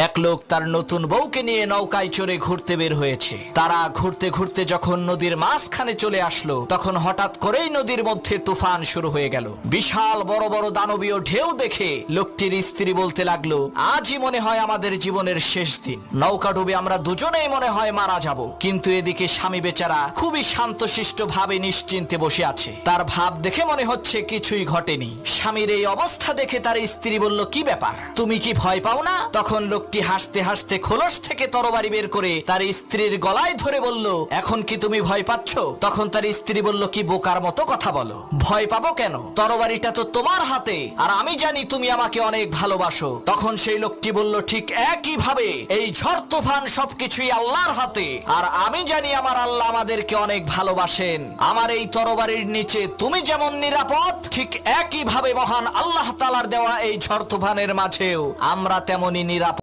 এক লোক তার নতুন বউকে নিয়ে নৌকায় চড়ে ঘুরতে বের হয়েছে। তারা ঘুরতে ঘুরতে যখন নদীর মাঝখানে চলে আসলো, তখন হঠাৎ করেই নদীর মধ্যে তুফান শুরু হয়ে গেল। বিশাল বড় বড় দানবীয় ঢেউ দেখে লোকটির স্ত্রী বলতে লাগলো, আজই মনে হয় আমাদের জীবনের শেষ দিন। নৌকা ডুবে আমরা দুজনেই মনে হয় মারা যাব। কিন্তু এদিকে স্বামী বেচারা খুবই শান্তশিষ্ট ভাবে নিশ্চিন্তে বসে আছে। তার ভাব দেখে মনে হচ্ছে কিছুই ঘটেনি। স্বামীর এই অবস্থা দেখে তার স্ত্রী বলল, কি ব্যাপার, তুমি কি ভয় পাও না? তখন লোকটি হাসতে হাসতে খোলস থেকে তরবারি বের করে তার স্ত্রীর গলায় ধরে বলল, এখন কি তুমি ভয় পাচ্ছ? তখন তার স্ত্রী বলল, কি বোকার মতো কথা বলো, ভয় পাবো কেন? তরবারিটা তো তোমার হাতে, আর আমি জানি তুমি আমাকে অনেক ভালোবাসো। তখন সেই লোকটি বলল, ঠিক একই ভাবে এই ঝড় তুফান সবকিছুই আল্লাহর হাতে, আর আমি জানি আমার আল্লাহ আমাদেরকে অনেক ভালোবাসেন। আমার এই তরবারির নিচে তুমি যেমন নিরাপদ, ঠিক একই ভাবে মহান আল্লাহ তাআলার দেওয়া এই ঝড় তুফানের মাঝেও আমরা তেমনি নিরাপদ।